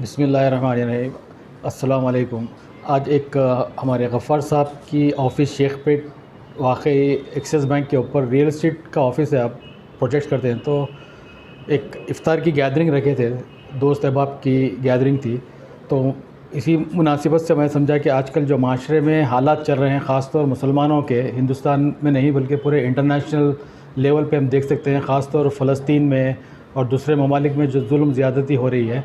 बिस्मिल्लाहिर्रहमानिर्रहीम। अस्सलाम वालेकुम। आज एक हमारे गफ़्फ़ार साहब की ऑफ़िस शेखपेट वाक़ई एक्सिस बैंक के ऊपर रियल एस्टेट का ऑफ़िस है, आप प्रोजेक्ट करते हैं, तो एक इफ़्तार की गैदरिंग रखे थे, दोस्त अहबाब की गैदरिंग थी। तो इसी मुनासिबत से मैं समझा कि आजकल जो माशरे में हालात चल रहे हैं, ख़ास तौर मुसलमानों के, हिंदुस्तान में नहीं बल्कि पूरे इंटरनेशनल लेवल पे हम देख सकते हैं, ख़ास तौर फ़लस्तीन में और दूसरे ममालिक में जो जुल्म ज़्यादती हो रही है,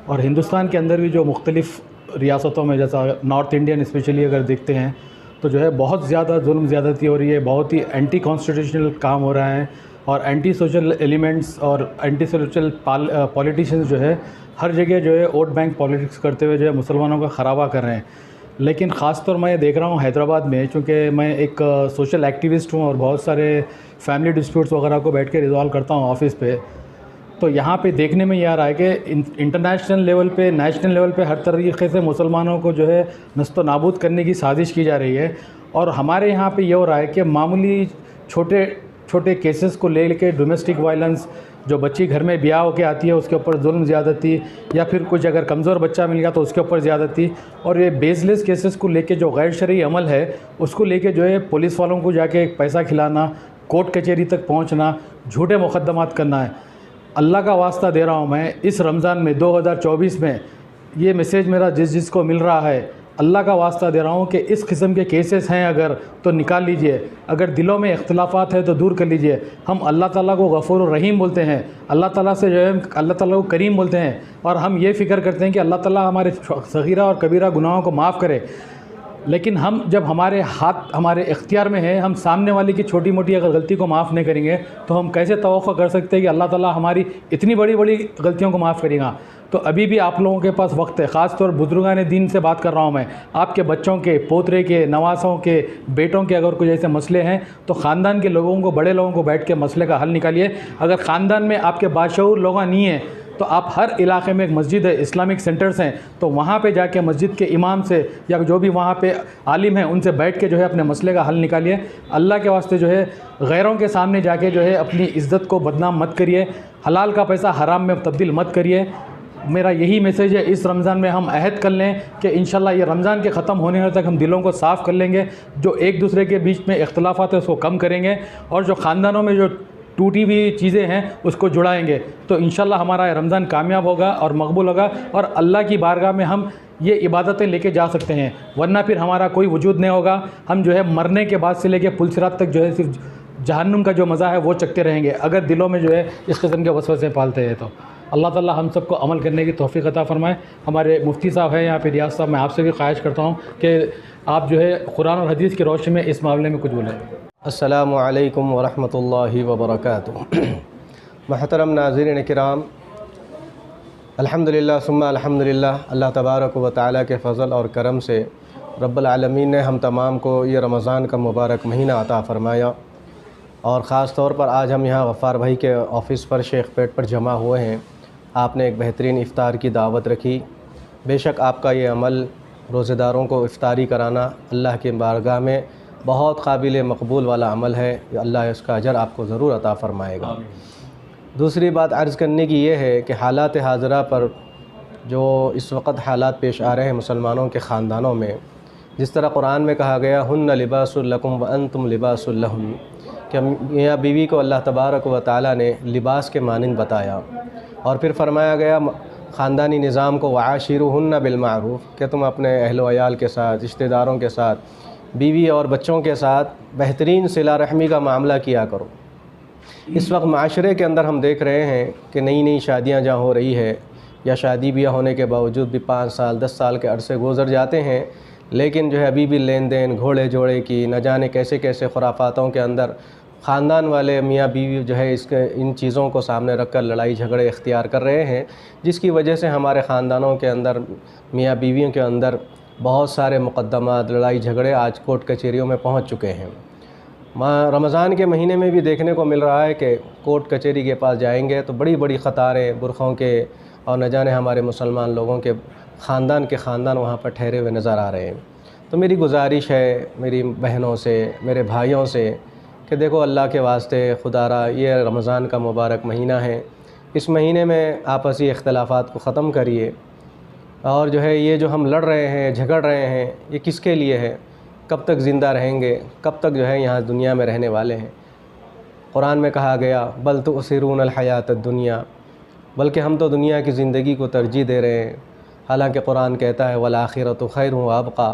और हिंदुस्तान के अंदर भी जो मुख्तलिफ़ रियासतों में, जैसा नॉर्थ इंडियन स्पेशली अगर देखते हैं तो जो है बहुत ज़्यादा जुल्म ज़्यादती हो रही है, बहुत ही एंटी कॉन्स्टिट्यूशनल काम हो रहा है, और एंटी सोशल एलिमेंट्स और एंटी सोशल पॉलिटिशियंस जो है हर जगह जो है वोट बैंक पॉलिटिक्स करते हुए जो है मुसलमानों का ख़राबा कर रहे हैं। लेकिन ख़ास तौर मैं ये देख रहा हूँ हैदराबाद में, चूँकि मैं एक सोशल एक्टिविस्ट हूँ और बहुत सारे फैमिली डिस्प्यूट्स वगैरह को बैठ के रिजॉल्व करता हूँ ऑफ़िस पे, तो यहाँ पे देखने में ये आ रहा है कि इंटरनेशनल लेवल पे, नेशनल लेवल पे हर तरीके से मुसलमानों को जो है नस्तो नाबूद करने की साजिश की जा रही है। और हमारे यहाँ पे ये हो रहा है कि मामूली छोटे छोटे केसेस को ले के डोमेस्टिक वायलेंस, जो बच्ची घर में ब्याह होके आती है उसके ऊपर जुल्म ज़्यादती, या फिर कुछ अगर कमज़ोर बच्चा मिल गया तो उसके ऊपर ज़्यादती, और ये बेसलेस केसेस को लेके जो गैर शरई अमल है उसको लेके जो है पुलिस वालों को जाके पैसा खिलाना, कोर्ट कचहरी तक पहुँचना, झूठे मुकदमात करना है। अल्लाह का वास्ता दे रहा हूँ मैं, इस रमज़ान में 2024 में ये मैसेज मेरा जिसको मिल रहा है, अल्लाह का वास्ता दे रहा हूँ कि इस किस्म के केसेस हैं अगर तो निकाल लीजिए, अगर दिलों में इख्तिलाफ़ात है तो दूर कर लीजिए। हम अल्लाह ताला को गफ़ूर रहीम बोलते हैं, अल्लाह ताला से जो है अल्लाह ताला को करीम बोलते हैं, और हम ये फ़िक्र करते हैं कि अल्लाह ताला हमारे सगीरा और कबीरा गुनाहों को माफ़ करे। लेकिन हम जब हमारे हाथ हमारे इख्तियार में है, हम सामने वाले की छोटी मोटी अगर गलती को माफ़ नहीं करेंगे तो हम कैसे तवक्को कर सकते हैं कि अल्लाह ताला हमारी इतनी बड़ी बड़ी गलतियों को माफ़ करेगा। तो अभी भी आप लोगों के पास वक्त है, ख़ास तौर बुजुर्गान दीन से बात कर रहा हूँ मैं, आपके बच्चों के, पोतरे के, नवासों के, बेटों के अगर कुछ ऐसे मसले हैं तो ख़ानदान के लोगों को, बड़े लोगों को बैठ के मसले का हल निकालिए। अगर ख़ानदान में आपके बाशऊर लोग नहीं हैं तो आप हर इलाके में एक मस्जिद है, इस्लामिक सेंटर्स हैं, तो वहाँ पे जाके मस्जिद के इमाम से या जो भी वहाँ पे आलिम हैं उनसे बैठ के जो है अपने मसले का हल निकालिए। अल्लाह के वास्ते जो है गैरों के सामने जाके जो है अपनी इज़्ज़त को बदनाम मत करिए, हलाल का पैसा हराम में तब्दील मत करिए। मेरा यही मैसेज है, इस रमज़ान में हम अहद कर लें कि इंशाल्लाह ये रमज़ान के ख़त्म होने तक हम दिलों को साफ़ कर लेंगे, जो एक दूसरे के बीच में इख्तिलाफ़ात है उसको कम करेंगे, और जो ख़ानदानों में जो टूटी हुई चीज़ें हैं उसको जुड़ाएंगे, तो इंशाल्लाह हमारा रमज़ान कामयाब होगा और मकबूल होगा, और अल्लाह की बारगाह में हम ये इबादतें लेके जा सकते हैं। वरना फिर हमारा कोई वजूद नहीं होगा, हम जो है मरने के बाद से लेके पुलसिरात तक जो है सिर्फ जहन्नुम का जो मज़ा है वो चखते रहेंगे, अगर दिलों में जो है इस किस्म के वसवसे पालते हैं। तो अल्लाह ताला हम सबको अमल करने की तौफ़ीक़ अता फ़रमाए। हमारे मुफ्ती साहब हैं यहाँ पे रियाज साहब, मैं आपसे भी ख्वाहिश करता हूँ कि आप जो है कुरान और हदीस की रोशनी में इस मामले में कुछ बोलें। अस्सलामु अलैकुम वरहमतुल्लाहि वबरकातुहू। महतरम नाज़रीन किराम, अल्हम्दुलिल्लाह सुम्मा अल्हम्दुलिल्लाह, अल्लाह तबारक व तआला के फ़ज़ल और करम से रब्बुल आलमीन ने हम तमाम को ये रमज़ान का मुबारक महीना अता फ़रमाया, और ख़ास तौर पर आज हम यहाँ गफ़्फ़ार भाई के ऑफ़िस पर शेखपेट पर जमा हुए हैं। आपने एक बेहतरीन इफ़्तार की दावत रखी। बेशक आपका ये अमल, रोज़ेदारों को इफ़्तारी कराना, अल्लाह के बारगाह में बहुत काबिल मकबूल वाला अमल है। अल्लाह इसका अजर आपको ज़रूर अता फ़रमाएगा। दूसरी बात अर्ज़ करने की ये है कि हालात हाज़िरा पर जो इस वक्त हालात पेश आ रहे हैं मुसलमानों के ख़ानदानों में, जिस तरह कुरान में कहा गया हुन्ना लिबासुल लकुम व अंतुम लिबासुल लहुम, कि मियाँ बीवी को अल्लाह तबारक व तआला ने लिबास के मानिंद बताया, और फिर फरमाया गया ख़ानदानी निज़ाम को वआशिरुहुन्ना बिलमारूफ़, कि तुम अपने अहलो अयाल के साथ, रिश्तेदारों के साथ, बीवी और बच्चों के साथ बेहतरीन सिला रहमी का मामला किया करो। इस वक्त माशरे के अंदर हम देख रहे हैं कि नई नई शादियां जहाँ हो रही है, या शादी ब्याह होने के बावजूद भी 5 साल 10 साल के अरसे गुजर जाते हैं, लेकिन जो है अभी भी लेन देन, घोड़े जोड़े की, न जाने कैसे कैसे खुराफातों के अंदर ख़ानदान वाले मियाँ बीवी जो है इसके इन चीज़ों को सामने रख कर लड़ाई झगड़े इख्तियार कर रहे हैं, जिसकी वजह से हमारे ख़ानदानों के अंदर मियाँ बीवियों के अंदर बहुत सारे मुक़द्दमात लड़ाई झगड़े आज कोर्ट कचहरियों में पहुँच चुके हैं। रमज़ान के महीने में भी देखने को मिल रहा है कि कोर्ट कचहरी के पास जाएंगे तो बड़ी बड़ी क़तारें बुरख़ों के और न जाने हमारे मुसलमान लोगों के ख़ानदान वहाँ पर ठहरे हुए नज़र आ रहे हैं। तो मेरी गुजारिश है मेरी बहनों से, मेरे भाइयों से कि देखो अल्लाह के वास्ते खुदारा ये रमज़ान का मुबारक महीना है, इस महीने में आपसी इख्तलाफात को ख़त्म करिए और जो है ये जो हम लड़ रहे हैं झगड़ रहे हैं ये किसके लिए है, कब तक ज़िंदा रहेंगे, कब तक जो है यहाँ दुनिया में रहने वाले हैं। कुरान में कहा गया बल तुसिरून हयात दुनिया, बल्कि हम तो दुनिया की ज़िंदगी को तरजीह दे रहे हैं। हालांकि कुरान कहता है वल आखिरतु खैर व अबक़ा,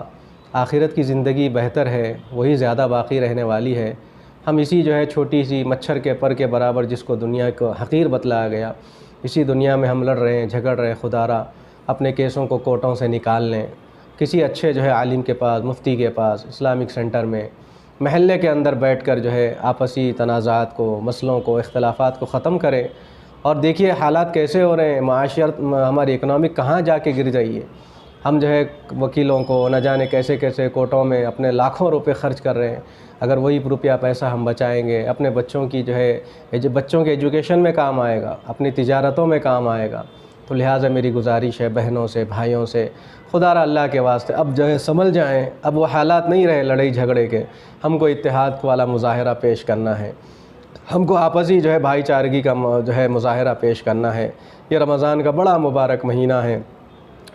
आखिरत की ज़िंदगी बेहतर है, वही ज़्यादा बाकी रहने वाली है। हम इसी जो है छोटी सी मच्छर के पर के बराबर जिसको दुनिया को हक़ीर बतलाया गया, इसी दुनिया में हम लड़ रहे हैं झगड़ रहे हैं। खुदारा अपने केसों को कोर्टों से निकाल लें, किसी अच्छे जो है आलिम के पास, मुफ्ती के पास, इस्लामिक सेंटर में, महल्ले के अंदर बैठकर जो है आपसी तनाज़ात को, मसलों को, इख्तलाफात को ख़त्म करें। और देखिए हालात कैसे हो रहे हैं, माशियत हमारी इकनॉमिक कहाँ जाके गिर रही है। हम जो है वकीलों को न जाने कैसे कैसे कोर्टों में अपने लाखों रुपए ख़र्च कर रहे हैं। अगर वही रुपया पैसा हम बचाएंगे अपने बच्चों की जो है बच्चों के एजुकेशन में काम आएगा, अपनी तिजारतों में काम आएगा। तो लिहाजा मेरी गुजारिश है बहनों से, भाइयों से, खुदारा अल्लाह के वास्ते अब जो है संभल जाएं। अब वो हालात नहीं रहे लड़ाई झगड़े के, हमको इत्तेहाद वाला मुज़ाहिरा पेश करना है, हमको आपसी जो है भाईचारगी का जो है मुज़ाहिरा पेश करना है। ये रमज़ान का बड़ा मुबारक महीना है।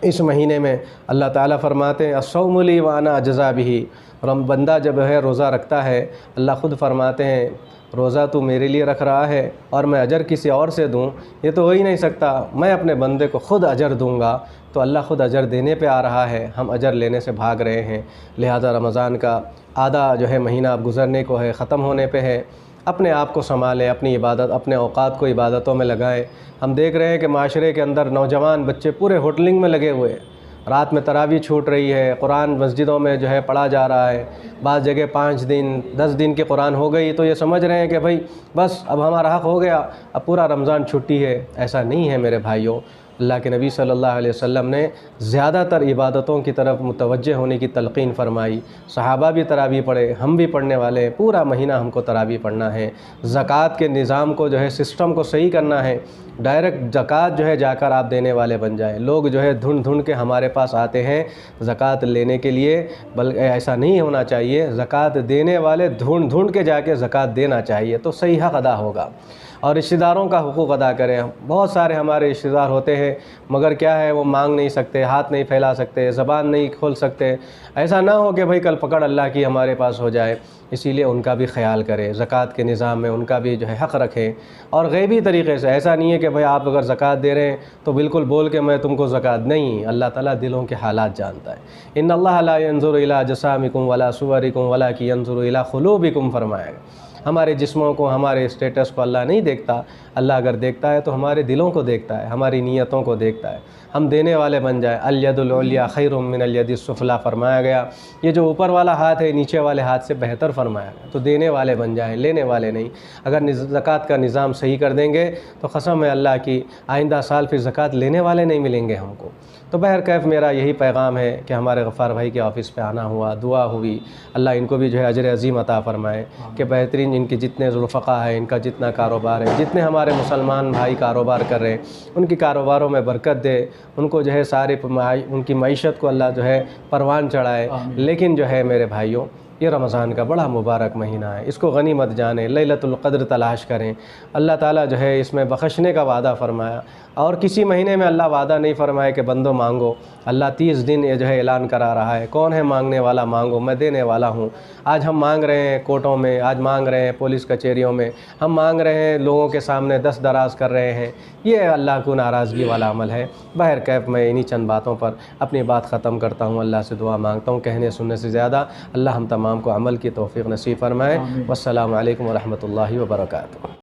इस महीने में अल्लाह ताला फरमाते हैं अस्सौमु ली व अना अजज़ा बिही, बंदा जब है रोज़ा रखता है अल्लाह ख़ुद फरमाते हैं रोज़ा तू मेरे लिए रख रहा है और मैं अजर किसी और से दूँ, ये तो हो ही नहीं सकता। मैं अपने बंदे को ख़ुद अजर दूँगा। तो अल्लाह ख़ुद अजर देने पे आ रहा है, हम अजर लेने से भाग रहे हैं। लिहाजा रमज़ान का आधा जो है महीना अब गुज़रने को है, ख़त्म होने पे है। अपने आप को संभालें, अपनी इबादत, अपने औक़ात को इबादतों में लगाएं। हम देख रहे हैं कि माशरे के अंदर नौजवान बच्चे पूरे होटलिंग में लगे हुए हैं, रात में तरावी छूट रही है, कुरान मस्जिदों में जो है पढ़ा जा रहा है। बाज़ जगह 5 दिन 10 दिन की कुरान हो गई तो ये समझ रहे हैं कि भाई बस अब हमारा हक़ हो गया, अब पूरा रमज़ान छुट्टी है। ऐसा नहीं है मेरे भाइयों। अल्लाह के नबी सल्लल्लाहु अलैहि वसल्लम ने ज़्यादातर इबादतों की तरफ मुतवज्जे होने की तलक़ीन फ़रमाई। सहाबा भी तरावी पढ़े, हम भी पढ़ने वाले हैं। पूरा महीना हमको तरावी पढ़ना है। ज़कात के निज़ाम को जो है सिस्टम को सही करना है। डायरेक्ट ज़कात जो है जाकर आप देने वाले बन जाएं। लोग जो है ढूंढ ढूंढ के हमारे पास आते हैं ज़कात लेने के लिए, बल्कि ऐसा नहीं होना चाहिए। ज़कात देने वाले ढूंढ ढूंढ के जाके ज़कात देना चाहिए, तो सही हक़ अदा होगा। और रिश्तेदारों का हुकूक अदा करें। बहुत सारे हमारे रिश्तेदार होते हैं मगर क्या है वो मांग नहीं सकते, हाथ नहीं फैला सकते, ज़बान नहीं खोल सकते। ऐसा ना हो कि भाई कल पकड़ अल्लाह की हमारे पास हो जाए, इसीलिए उनका भी ख्याल करें। ज़कात के निज़ाम में उनका भी जो है हक़ रखें। और गैबी तरीक़े से, ऐसा नहीं है कि भाई आप अगर ज़कात दे रहे हैं तो बिल्कुल बोल के मैं तुमको ज़कात, नहीं, अल्लाह ताला दिलों के हालात जानता है। इन्नल्लाह ला यंज़ुरु इला अजसामिकुम वला सुवरिकुम वलाकिन यंज़ुरु इला क़ुलूबिकुम फरमाएगा। हमारे जिस्मों को, हमारे स्टेटस को अल्लाह नहीं देखता। अल्लाह अगर देखता है तो हमारे दिलों को देखता है, हमारी नीयतों को देखता है। हम देने वाले बन जाए। अल यदुल उलिया खैरुम मिनल यदिस सुफला फरमाया गया। ये जो ऊपर वाला हाथ है नीचे वाले हाथ से बेहतर फरमाया गया। तो देने वाले बन जाएं, लेने वाले नहीं। अगर ज़कात का निज़ाम सही कर देंगे तो कसम है अल्लाह की आइंदा साल फिर ज़कात लेने वाले नहीं मिलेंगे हमको। तो बहरकैफ मेरा यही पैगाम है कि हमारे गफ़ार भाई के ऑफ़िस पे आना हुआ, दुआ हुई, अल्लाह इनको भी जो है अजर अज़ीम अता फ़रमाए कि बेहतरीन इनके जितने ज़ुल्फ़क़ा है, इनका जितना कारोबार है, जितने हमारे मुसलमान भाई कारोबार कर रहे हैं उनकी कारोबारों में बरकत दे, उनको जो है सारे उनकी मईशत को अल्लाह जो है परवान चढ़ाए। लेकिन जो है मेरे भाइयों, ये रमज़ान का बड़ा मुबारक महीना है, इसको गनीमत जाने, लैलतुल क़द्र तलाश करें। अल्लाह ताला जो है इसमें बख्शने का वादा फ़रमाया और किसी महीने में अल्लाह वादा नहीं फ़रमाया कि बंदो मांगो। अल्लाह 30 दिन ये जो है ऐलान करा रहा है, कौन है मांगने वाला, मांगो मैं देने वाला हूँ। आज हम मांग रहे हैं कोर्टों में, आज मांग रहे हैं पुलिस कचहरियों में, हम मांग रहे हैं लोगों के सामने दस दराज कर रहे हैं। ये अल्लाह को नाराज़गी वाला अमल है। बहरकैफ मैं इन्हीं चंद बातों पर अपनी बात ख़त्म करता हूँ। अल्लाह से दुआ मांगता हूँ, कहने सुनने से ज़्यादा अल्लाह हम तमाम को अमल की तौफ़ीक़ नसीब फ़रमाए। वस्सलामु अलैकुम व रहमतुल्लाहि व बरकातुहू।